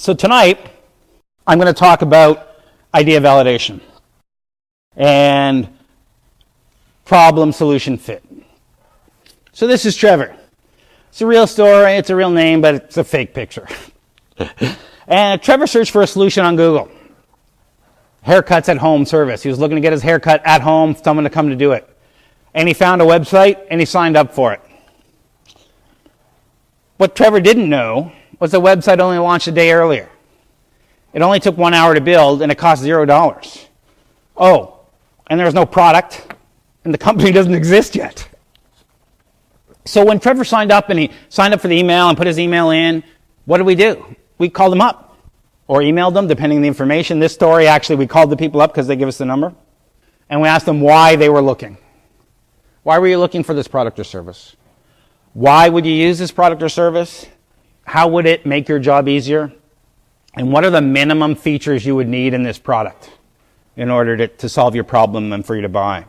So tonight, I'm going to talk about idea validation and problem-solution fit. So this is Trevor. It's a real story, it's a real name, but it's a fake picture. And Trevor searched for a solution on Google. Haircuts at home service. He was looking to get his haircut at home, someone to come to do it. And he found a website and he signed up for it. What Trevor didn't know was the website only launched a day earlier. It only took 1 hour to build and it cost $0. Oh, and there's no product and the company doesn't exist yet. So when Trevor signed up and he signed up for the email and put his email in, what did we do? We called them up or emailed them, depending on the information. This story, actually, we called the people up because they give us the number. And we asked them why they were looking. Why were you looking for this product or service? Why would you use this product or service? How would it make your job easier? And what are the minimum features you would need in this product in order to solve your problem and for you to buy?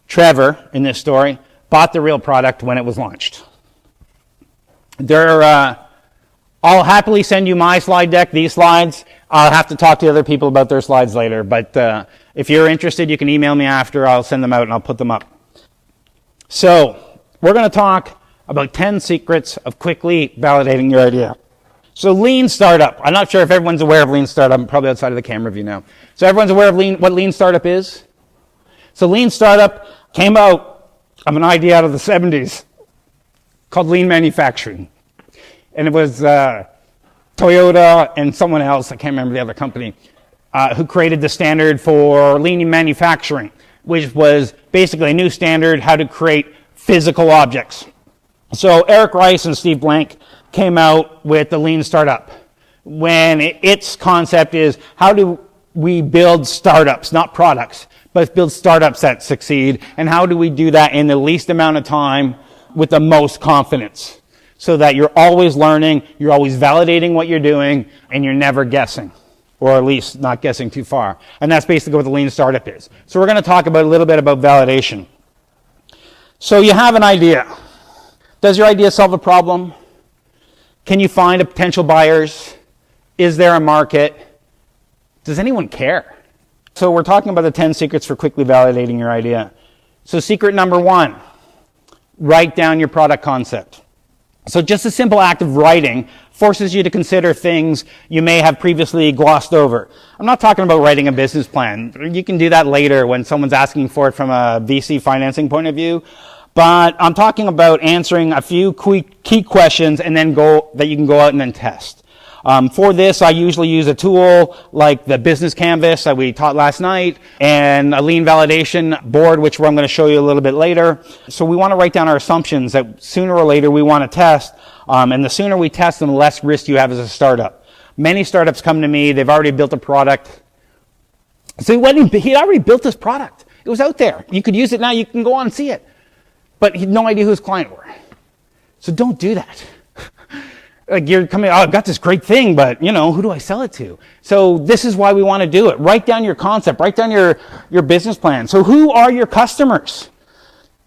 Trevor, in this story, bought the real product when it was launched. I'll happily send you my slide deck, these slides. I'll have to talk to other people about their slides later, but if you're interested, you can email me after. I'll send them out and I'll put them up. So, we're going to talk about 10 secrets of quickly validating your idea. So, lean startup. I'm not sure if everyone's aware of lean startup. I'm probably outside of the camera view now. So, everyone's aware of what lean startup is? So, lean startup came out of an idea out of the 70s called lean manufacturing. And it was Toyota and someone else, I can't remember the other company, who created the standard for lean manufacturing, which was basically a new standard how to create physical objects. So Eric Rice and Steve Blank came out with the lean startup, when its concept is how do we build startups, not products, but build startups that succeed, and how do we do that in the least amount of time with the most confidence, so that you're always learning, you're always validating what you're doing, and you're never guessing, or at least not guessing too far. And that's basically what the lean startup is. So we're going to talk about a little bit about validation. So you have an idea. Does your idea solve a problem? Can you find potential buyers? Is there a market? Does anyone care? So we're talking about the 10 secrets for quickly validating your idea. So secret number 1, write down your product concept. So just a simple act of writing forces you to consider things you may have previously glossed over. I'm not talking about writing a business plan. You can do that later when someone's asking for it from a VC financing point of view. But I'm talking about answering a few key questions and then that you can go out and then test. For this, I usually use a tool like the business canvas that we taught last night and a lean validation board, which I'm going to show you a little bit later. So we want to write down our assumptions that sooner or later we want to test. And the sooner we test them, the less risk you have as a startup. Many startups come to me, they've already built a product. So he'd already built this product. It was out there. You could use it now, you can go on and see it. But he had no idea who his client were. So don't do that. Like you're coming, I've got this great thing, but who do I sell it to? So this is why we want to do it. Write down your concept, write down your business plan. So who are your customers?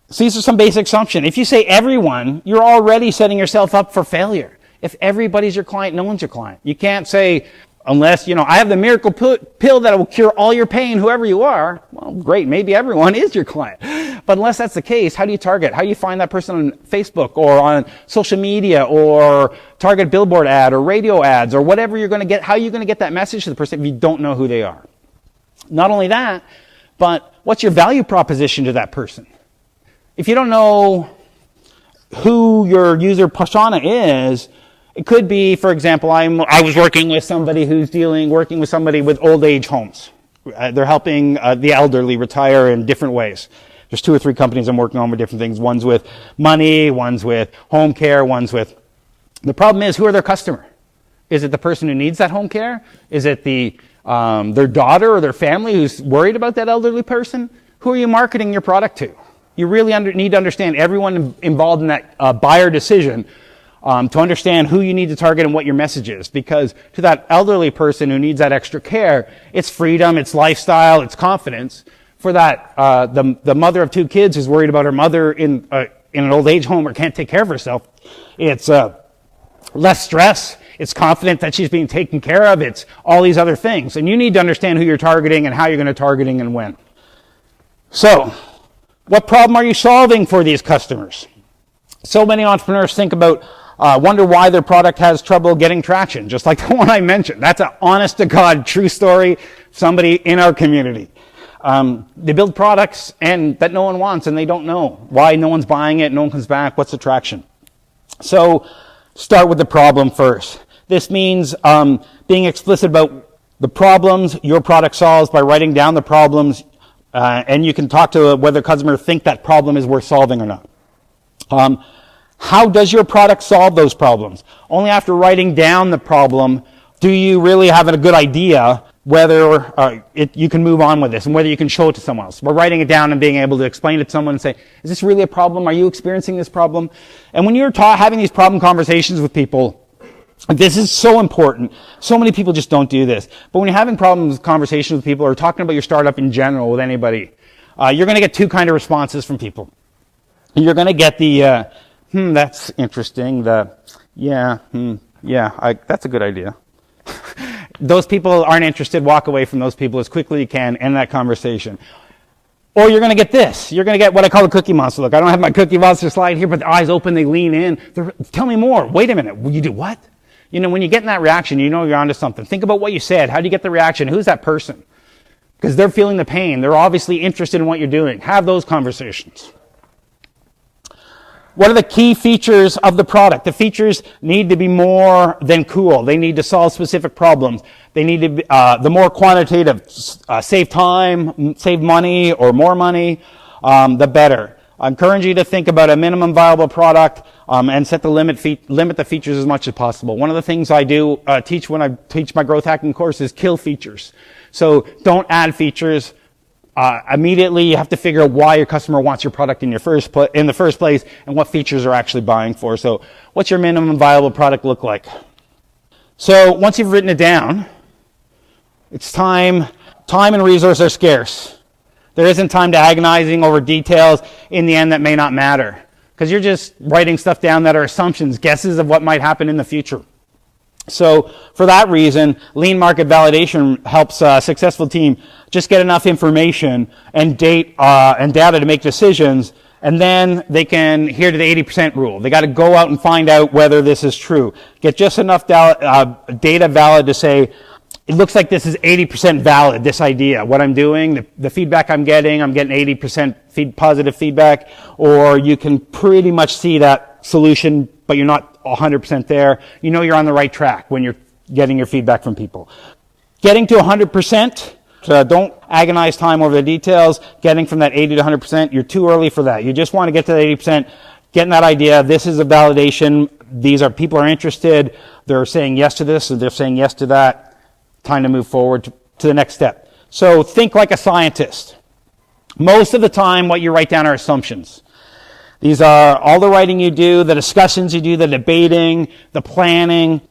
So these are some basic assumptions. If you say everyone, you're already setting yourself up for failure. If everybody's your client, no one's your client. You can't say, unless, I have the miracle pill that will cure all your pain, whoever you are. Well, great, maybe everyone is your client. But unless that's the case, how do you target? How do you find that person on Facebook or on social media or target billboard ad or radio ads or whatever you're going to get? How are you going to get that message to the person if you don't know who they are? Not only that, but what's your value proposition to that person? If you don't know who your user persona is, it could be, for example, I was working with somebody working with somebody with old age homes. They're helping the elderly retire in different ways. There's 2 or 3 companies I'm working on with different things. One's with money, one's with home care, one's with... The problem is, who are their customer? Is it the person who needs that home care? Is it their daughter or their family who's worried about that elderly person? Who are you marketing your product to? You really need to understand everyone involved in that buyer decision to understand who you need to target and what your message is. Because to that elderly person who needs that extra care, it's freedom, it's lifestyle, it's confidence. For that, the mother of 2 kids who's worried about her mother in an old age home or can't take care of herself, it's less stress, It's confident that she's being taken care of. It's all these other things. And you need to understand who you're targeting and how you're going to targeting and when. So, what problem are you solving for these customers? So many entrepreneurs think about, wonder why their product has trouble getting traction, just like the one I mentioned. That's an honest to God true story, somebody in our community. They build products that no one wants, and they don't know why no one's buying it, no one comes back, what's the traction? So, start with the problem first. This means being explicit about the problems your product solves by writing down the problems, and you can talk to whether customers think that problem is worth solving or not. How does your product solve those problems? Only after writing down the problem do you really have a good idea whether you can move on with this and whether you can show it to someone else. By writing it down and being able to explain it to someone and say, is this really a problem? Are you experiencing this problem? And when you're having these problem conversations with people, this is so important. So many people just don't do this. But when you're having conversations with people or talking about your startup in general with anybody, you're going to get two kind of responses from people. You're going to get the, that's interesting. That's a good idea. Those people aren't interested. Walk away from those people as quickly as you can, end that conversation. Or you're going to get this. You're going to get what I call the Cookie Monster look. I don't have my Cookie Monster slide here, but their eyes open, they lean in. Tell me more. Wait a minute. You do what? When you get in that reaction, you know you're onto something. Think about what you said. How do you get the reaction? Who's that person? Because they're feeling the pain. They're obviously interested in what you're doing. Have those conversations. What are the key features of the product? The features need to be more than cool. They need to solve specific problems. They need to be, the more quantitative, save time, save money, or more money, the better. I encourage you to think about a minimum viable product, and set the limit the features as much as possible. One of the things I do teach when I teach my growth hacking course is kill features. So don't add features. Immediately, you have to figure out why your customer wants your product in the first place and what features they're actually buying for. So what's your minimum viable product look like? So once you've written it down, it's time. Time and resources are scarce. There isn't time to agonizing over details in the end that may not matter. Because you're just writing stuff down that are assumptions, guesses of what might happen in the future. So for that reason, lean market validation helps a successful team just get enough information and data to make decisions, and then they can adhere to the 80% rule. They got to go out and find out whether this is true. Get just enough data valid to say, it looks like this is 80% valid, this idea. What I'm doing, the feedback I'm getting 80% positive feedback, or you can pretty much see that solution, but you're not 100% there. You know you're on the right track when you're getting your feedback from people. Getting to 100%, don't agonize time over the details. Getting from that 80 to 100%, you're too early for that. You just want to get to that 80%, getting that idea, this is a validation, people are interested, they're saying yes to this, or they're saying yes to that. Time to move forward to the next step. So think like a scientist. Most of the time, what you write down are assumptions. These are all the writing you do, the discussions you do, the debating, the planning,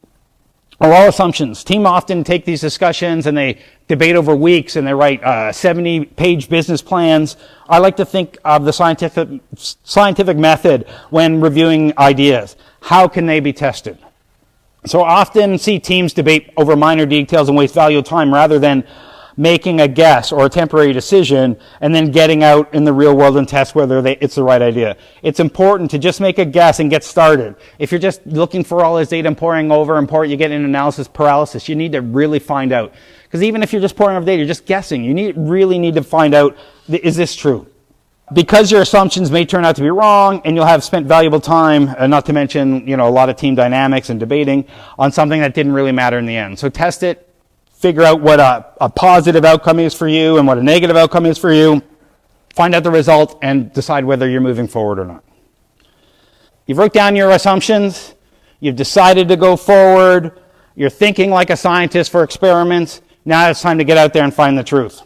are all assumptions. Team often take these discussions and they debate over weeks and they write 70-page business plans. I like to think of the scientific method when reviewing ideas. How can they be tested? So often see teams debate over minor details and waste valuable time rather than making a guess or a temporary decision and then getting out in the real world and test whether it's the right idea. It's important to just make a guess and get started. If you're just looking for all this data and pouring over, you get an analysis paralysis. You need to really find out. Because even if you're just pouring over data, you're just guessing. You really need to find out, is this true? Because your assumptions may turn out to be wrong, and you'll have spent valuable time, not to mention, a lot of team dynamics and debating on something that didn't really matter in the end. So test it, figure out what a positive outcome is for you and what a negative outcome is for you, find out the result, and decide whether you're moving forward or not. You've wrote down your assumptions, you've decided to go forward, you're thinking like a scientist for experiments, now it's time to get out there and find the truth.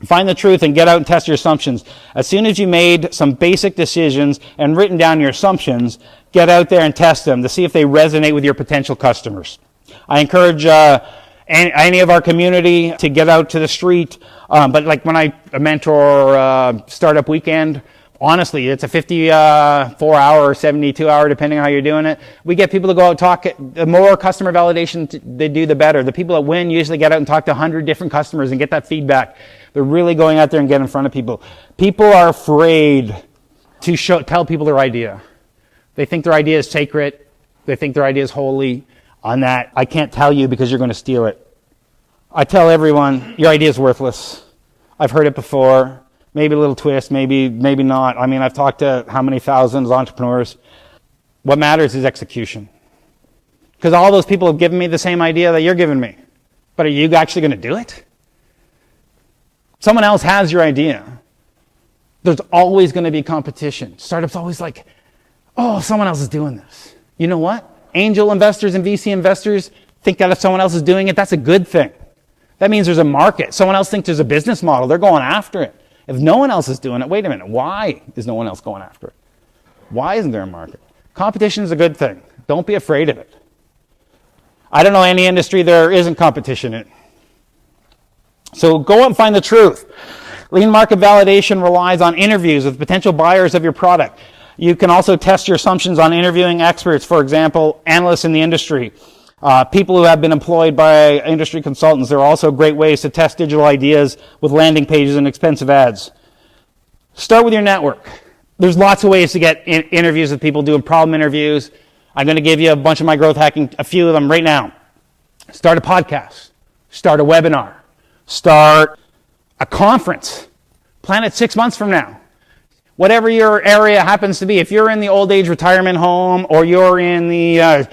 Find the truth and get out and test your assumptions. As soon as you made some basic decisions and written down your assumptions, get out there and test them to see if they resonate with your potential customers. I encourage any of our community to get out to the street, but like when I mentor Startup Weekend, Honestly, it's a 54-hour or 72-hour, depending on how you're doing it. We get people to go out and talk. The more customer validation they do, the better. The people that win usually get out and talk to 100 different customers and get that feedback. They're really going out there and get in front of people. People are afraid to tell people their idea. They think their idea is sacred. They think their idea is holy. On that, I can't tell you because you're going to steal it. I tell everyone, your idea is worthless. I've heard it before. Maybe a little twist, maybe not. I mean, I've talked to how many thousands of entrepreneurs. What matters is execution. Because all those people have given me the same idea that you're giving me. But are you actually going to do it? Someone else has your idea. There's always going to be competition. Startups always like, oh, someone else is doing this. You know what? Angel investors and VC investors think that if someone else is doing it, that's a good thing. That means there's a market. Someone else thinks there's a business model. They're going after it. If no one else is doing it, wait a minute, why is no one else going after it? Why isn't there a market? Competition is a good thing. Don't be afraid of it. I don't know any industry there isn't competition in. So go out and find the truth. Lean market validation relies on interviews with potential buyers of your product. You can also test your assumptions on interviewing experts, for example, analysts in the industry. People who have been employed by industry consultants. There are also great ways to test digital ideas with landing pages and expensive ads. Start with your network. There's lots of ways to get interviews with people, doing problem interviews. I'm going to give you a bunch of my growth hacking, a few of them right now. Start a podcast. Start a webinar. Start a conference. Plan it 6 months from now. Whatever your area happens to be. If you're in the old age retirement home or you're in the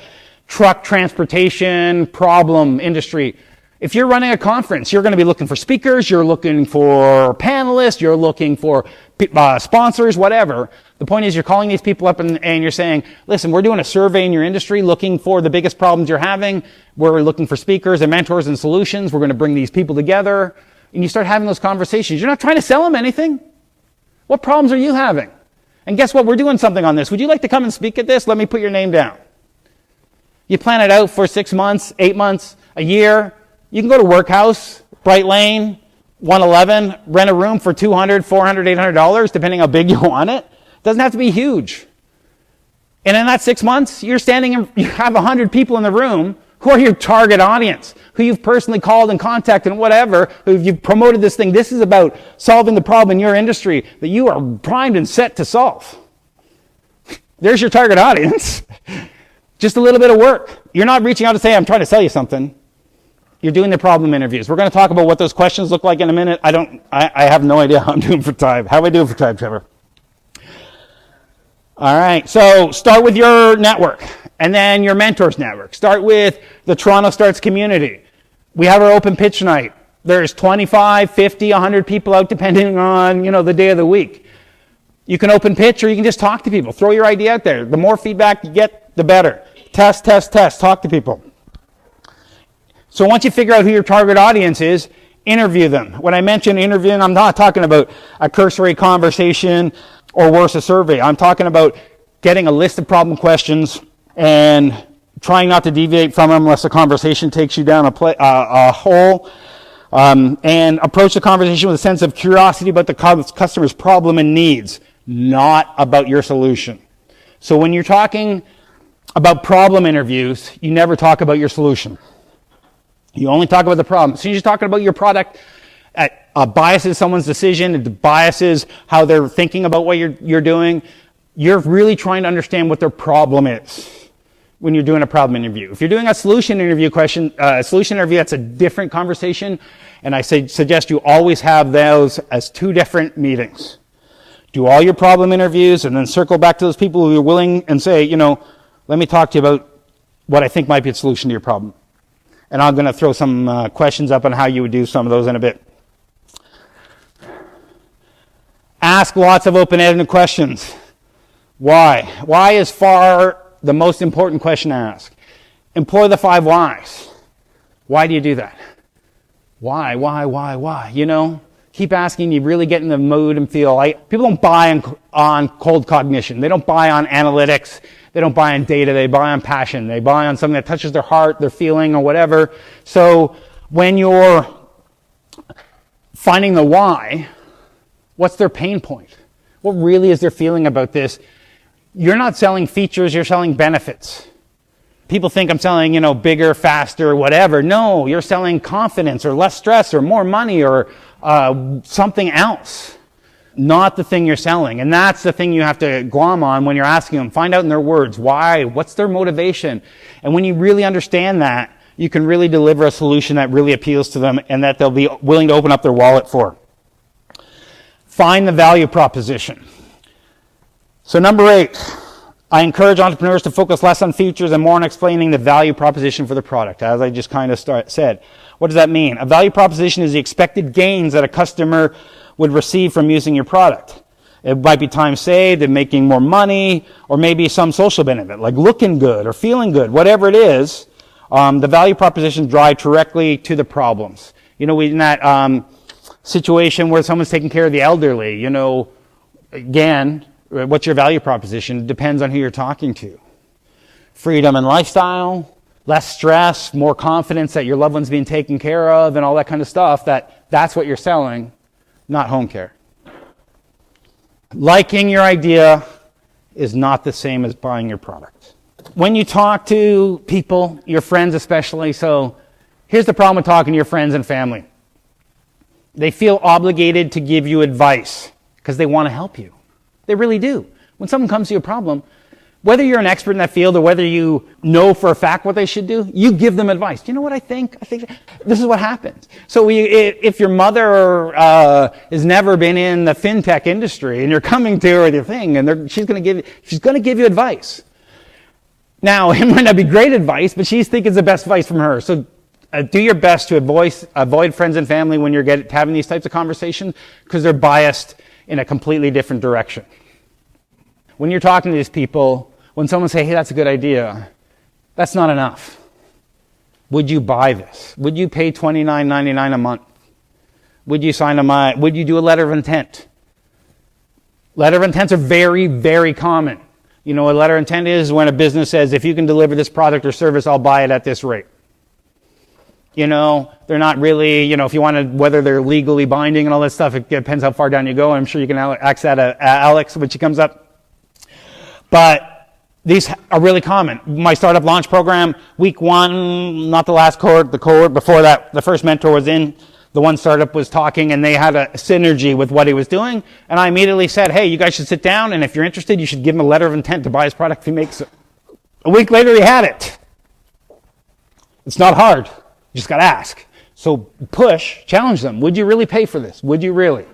truck transportation problem industry. If you're running a conference, you're going to be looking for speakers, you're looking for panelists, you're looking for sponsors, whatever. The point is you're calling these people up and you're saying, listen, we're doing a survey in your industry looking for the biggest problems you're having. We're looking for speakers and mentors and solutions. We're going to bring these people together. And you start having those conversations. You're not trying to sell them anything. What problems are you having? And guess what? We're doing something on this. Would you like to come and speak at this? Let me put your name down. You plan it out for 6 months, 8 months, a year. You can go to Workhouse, Bright Lane, 111, rent a room for $200, $400, $800, depending how big you want it. It doesn't have to be huge. And in that 6 months, you have 100 people in the room who are your target audience, who you've personally called and contacted and whatever, who you've promoted this thing. This is about solving the problem in your industry that you are primed and set to solve. There's your target audience. Just a little bit of work. You're not reaching out to say, I'm trying to sell you something. You're doing the problem interviews. We're going to talk about what those questions look like in a minute. I have no idea how I'm doing for time. How am I doing for time, Trevor? All right. So start with your network and then your mentors network. Start with the TorontoStarts community. We have our open pitch night. There's 25, 50, 100 people out depending on, the day of the week. You can open pitch or you can just talk to people. Throw your idea out there. The more feedback you get, the better. Test, talk to people. So once you figure out who your target audience is, interview them. When I mention interviewing, I'm not talking about a cursory conversation or worse, a survey. I'm talking about getting a list of problem questions and trying not to deviate from them unless the conversation takes you down a hole. And approach the conversation with a sense of curiosity about the customer's problem and needs, not about your solution. So when you're talking about problem interviews, you never talk about your solution. You only talk about the problem. As soon as you're talking about your product, it biases someone's decision, it biases how they're thinking about what you're doing. You're really trying to understand what their problem is when you're doing a problem interview. If you're doing a solution interview that's a different conversation, and I suggest you always have those as two different meetings. Do all your problem interviews and then circle back to those people who are willing and say, let me talk to you about what I think might be a solution to your problem. And I'm going to throw some questions up on how you would do some of those in a bit. Ask lots of open-ended questions. Why? Why is far the most important question to ask. Employ the 5 whys. Why do you do that? Why? Keep asking, you really get in the mood and feel. People don't buy on cold cognition. They don't buy on analytics. They don't buy on data. They buy on passion. They buy on something that touches their heart, their feeling, or whatever. So when you're finding the why, what's their pain point? What really is their feeling about this? You're not selling features, you're selling benefits. People think I'm selling, bigger, faster, whatever. No, you're selling confidence or less stress or more money or something else. Not the thing you're selling. And that's the thing you have to glom on when you're asking them. Find out in their words. Why? What's their motivation? And when you really understand that, you can really deliver a solution that really appeals to them and that they'll be willing to open up their wallet for. Find the value proposition. So number 8, I encourage entrepreneurs to focus less on features and more on explaining the value proposition for the product, as I just kind of said. What does that mean? A value proposition is the expected gains that a customer would receive from using your product. It might be time saved and making more money, or maybe some social benefit, like looking good or feeling good, whatever it is. The value propositions drive directly to the problems. In that situation where someone's taking care of the elderly, again, what's your value proposition? It depends on who you're talking to. Freedom and lifestyle, less stress, more confidence that your loved one's being taken care of, and all that kind of stuff. That's what you're selling, not home care. Liking your idea is not the same as buying your product. When you talk to people, your friends especially, so here's the problem with talking to your friends and family. They feel obligated to give you advice because they want to help you. They really do. When someone comes to you a problem, whether you're an expert in that field or whether you know for a fact what they should do, you give them advice. Do you know what I think? I think this is what happens. So if your mother has never been in the fintech industry and you're coming to her with your thing, and she's going to give you advice. Now, it might not be great advice, but she's thinking it's the best advice from her. So do your best to avoid friends and family when you're having these types of conversations, because they're biased in a completely different direction. When you're talking to these people, when someone say, hey, that's a good idea, that's not enough. Would you buy this? Would you pay $29.99 a month? Would you would you do a letter of intent? Letter of intents are very, very common. A letter of intent is when a business says, if you can deliver this product or service, I'll buy it at this rate. They're not really, if you wanted, whether they're legally binding and all that stuff, it depends how far down you go. I'm sure you can ask that Alex when she comes up. But these are really common. My startup launch program, week 1, not the last cohort, the cohort before that, the first mentor was in, the one startup was talking, and they had a synergy with what he was doing. And I immediately said, hey, you guys should sit down, and if you're interested, you should give him a letter of intent to buy his product if he makes it. A week later, he had it. It's not hard. You just got to ask. So challenge them. Would you really pay for this? Would you really?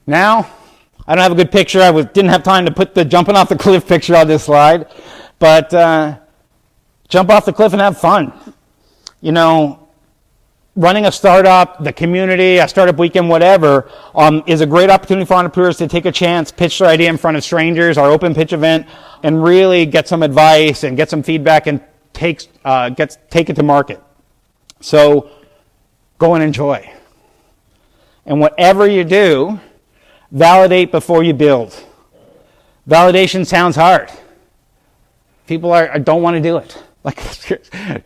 Now, I don't have a good picture. I didn't have time to put the jumping off the cliff picture on this slide. But jump off the cliff and have fun. Running a startup, the community, a startup weekend, whatever, is a great opportunity for entrepreneurs to take a chance, pitch their idea in front of strangers, our open pitch event, and really get some advice and get some feedback and take it to market. So go and enjoy. And whatever you do, validate before you build. Validation sounds hard. People don't want to do it.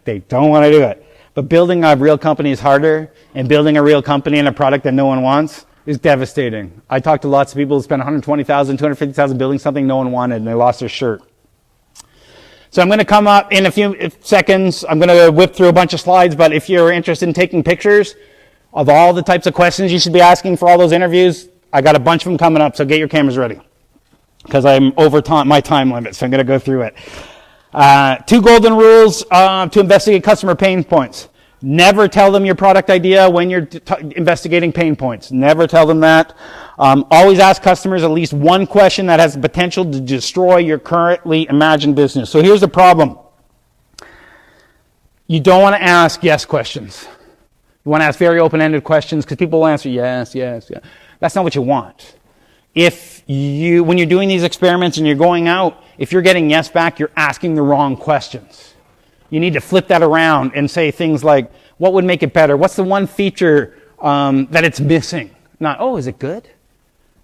They don't want to do it. But building a real company is harder, and building a real company and a product that no one wants is devastating. I talked to lots of people who spent $120,000, $250,000 building something no one wanted, and they lost their shirt. So I'm going to come up in a few seconds. I'm going to whip through a bunch of slides, but if you're interested in taking pictures of all the types of questions you should be asking for all those interviews, I got a bunch of them coming up, so get your cameras ready, because I'm over my time limit, so I'm going to go through it. 2 golden rules to investigate customer pain points. Never tell them your product idea when you're investigating pain points. Never tell them that. Always ask customers at least one question that has the potential to destroy your currently imagined business. So here's the problem. You don't want to ask yes questions. You want to ask very open-ended questions because people will answer yes, yes, yes. That's not what you want. When you're doing these experiments and you're going out, if you're getting yes back, you're asking the wrong questions. You need to flip that around and say things like, what would make it better? What's the one feature that it's missing? Not, oh, is it good?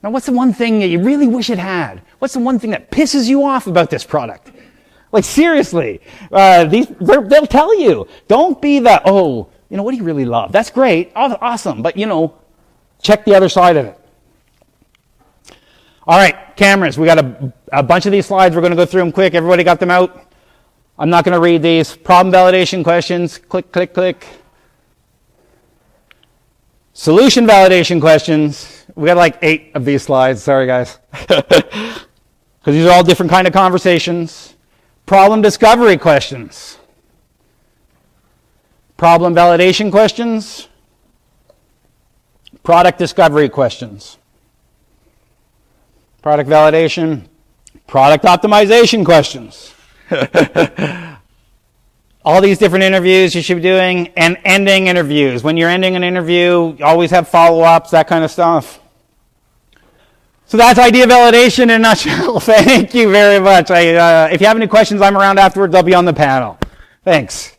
Now, what's the one thing that you really wish it had? What's the one thing that pisses you off about this product? Like, seriously, they'll tell you. Don't be what do you really love? That's great, awesome, but check the other side of it. All right, cameras. We got a bunch of these slides. We're going to go through them quick. Everybody got them out? I'm not going to read these. Problem validation questions. Click, click, click. Solution validation questions. We got like 8 of these slides. Sorry, guys. Because these are all different kind of conversations. Problem discovery questions. Problem validation questions. Product discovery questions. Product validation. Product optimization questions. All these different interviews you should be doing, and ending interviews. When you're ending an interview, you always have follow-ups, that kind of stuff. So that's idea validation in a nutshell. Thank you very much. If you have any questions, I'm around afterwards. I'll be on the panel. Thanks.